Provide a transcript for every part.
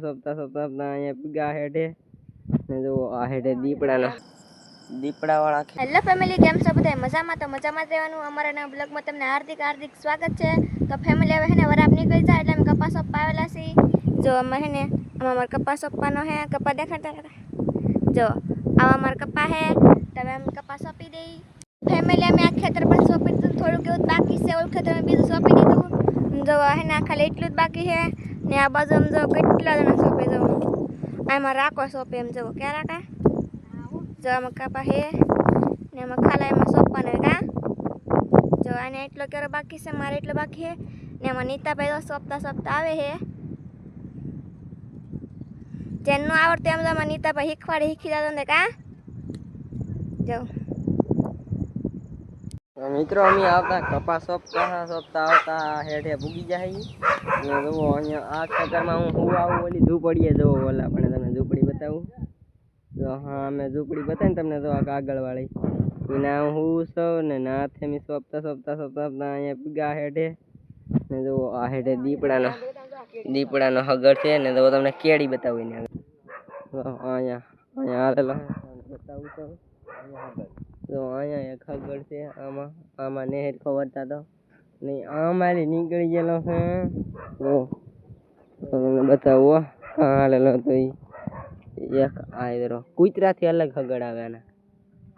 સોપતા સોપતા અહીંયા પીગા હેઠે ને જો આ હેઠે દીપડાનો દીપડા વાળા. હેલો ફેમિલી, કેમ છો બધા? મજામાં? તો મજામાં રહેવાનું. અમારા બ્લોગમાં તમને હાર્દિક સ્વાગત છે. તો ફેમિલી હવે ને વરાપ નીકળી જાય એટલે અમે કપાસ સોંપવા આવેલા છીએ. જો અમારે ને આમાં અમારે કપાસ સોંપવાનો હે. કપા દેખાડતા જો આવા અમારા કપા હે. તમે અમે કપાસ સોંપી દઈ. ફેમિલી અમે આ ખેતર પણ સોંપી દીધું. થોડુંક એવું બાકી છે. ઓલું ખેતર અમે બીજું સોંપી દીધું. જો હે ને ખાલી એટલું જ બાકી છે. ને આ બાજુ આમ જો કેટલા જણા સોંપે જો આમાં રાખો સોંપે એમ જો ક્યાં રાખા જો આમાં કપા હે ને એમાં ખાલા એમાં સોંપવાનું કા જો આને એટલો કેરો બાકી છે, મારે એટલો બાકી છે ને એમાં નીતાભાઈ તો સોંપતા સોંપતા આવે છે. જેને ન આવડતું એમ તો આમાં નીતાભાઈ શીખવાડે શીખી જતો ને કા જો મિત્રો અમે આવતા કપાસ સોંપતા આવતા હેઠે પૂગી જાય ને જુઓ અહીંયા આ ખેતરમાં હું આવું ઓલી ઝૂંપડીએ જુઓ ઓલા પણ તમને ઝૂંપડી બતાવું. તો હા અમે ઝૂંપડી બતાવીને તમને તો આ કાગળવાળી એના હું સૌ ને નાથે મેં સોંપતા અહીંયા પીગા હેઠે ને જુઓ આ હેઠે દીપડાનો હગર છે ને તો તમને કેળી બતાવું ને અહીંયા આવેલો બતાવું તો અહીંયા એક હગર છે. આમાં નહેર ખવડતા તો નહીં અમારી નીકળી ગયેલો છે. તો તમને બતાવો કાં હાલેલો તો એક આ કૂતરાથી અલગ હગડ આવે આના.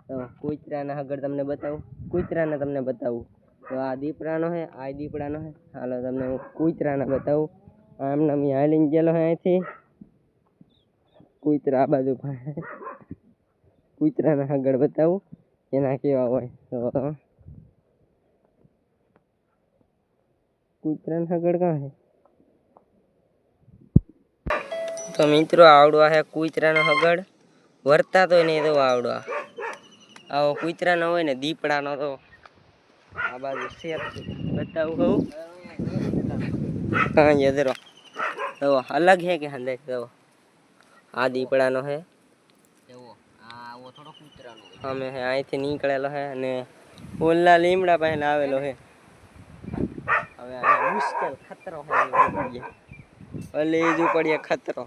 તો કૂતરાના હગડ તમને બતાવું. તો આ દીપડાનો છે, આ દીપડાનો છે. હાલો તમને હું કૂતરાના બતાવું. આમને મેં હાલીને ગયેલો છે અહીંથી. કૂતરા આ બાજુ કૂતરાના હગડ બતાવું એના કેવા હોય. તો કૂતરાના હગડ કાં છે? તો મિત્રો આવડવા છે કૂતરાનો હગડ. વરતા તો નહીં તો આવડવા આવો કૂતરાનો હોય ને દીપડાનો તો આ બાજુ શેપ બતાવું હું કાં જરો તો અલગ છે કે અંદર તો આ દીપડાનો છે અમે અહીંથી નીકળેલો છે અને ઓલા લીમડા પહેલા આવેલો છે. હવે મુશ્કેલ ખતરો ઓલી ઝૂંપડીએ ખતરો.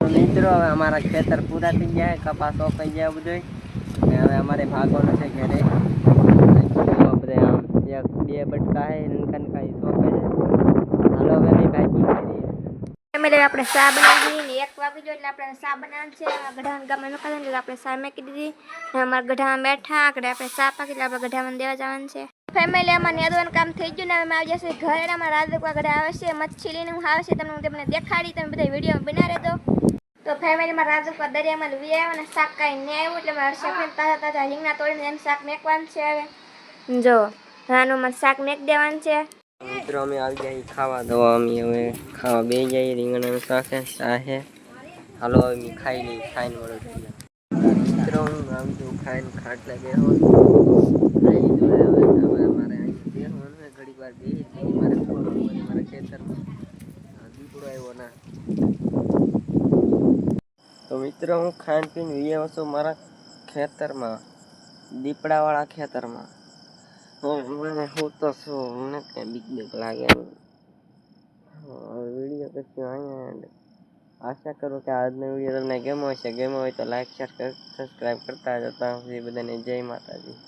મિત્રો હવે અમારા ખેતર પૂરા થઈ ગયા, કપાસ સોંપાઈ ગયા બધું. ને હવે અમારે ભાગવાનું છે ઘરે. બધા આમ એક બે બટકા છે નનકા સોંપે છે. હાલો હવે નહીં ભાગી ફેમિલી આપણે ચા બનાવી દીધી ને 1 વાગી ગયો એટલે આપણે ચા બનાવવાની છે. ગઢામાં ગામમાં નખાતા એટલે આપણે ચા મેકી દીધી ને અમારા ગઢામાં બેઠા આગળ આપણે ચા પાકી એટલે આપણે ગઢામાં દેવા જવાનું છે. ફેમિલી અમારે નેદવાનું કામ થઈ ગયું ને અમે આવી જશે ઘરે. અમારા રાજુકા ઘરે આવે છે મચ્છી લઈને હું આવે છે તમને દેખાડી. તમે બધા વિડીયો બના રહેજો. તો ફેમિલીમાં રાજુકા દરિયામાં લઈ આવ્યો અને શાક કાંઈ નહીં આવ્યું એટલે મારે શેફને તાજા રીંગણા તોડીને એમ શાક મેકવાનું છે. હવે જો નાનું મારે શાક મેક દેવાનું છે. મિત્રો અમે આવી જાય ખાવા. તો અમે હવે ખાવા બે જઈએ. રીંગણાનું શાક છે, ચા છે. હાલો હવે મેં ખાઈ લઈ. ખાઈને મળો મિત્રો હું આવી જાઉં ખાઈને ખાટલા બેહો ખાઈ લીધું. હવે અમારે અહીં બેહવાનું છે ઘડીક વાર બેસી મારા ખેતરમાં દીપડો આવ્યો ના. તો મિત્રો હું ખાઈને પીને આવ્યો છું મારા ખેતરમાં, દીપડાવાળા ખેતરમાં. મને હું તો શું મને ક્યાં બીક લાગે. વિડીયો પછી અહીંયા આશા કરું કે આજનો વિડીયો તમને ગમ્યો હશે. ગમ્યો હોય તો લાઈક શેર સબસ્ક્રાઈબ કરતા જતા. બધાને જય માતાજી.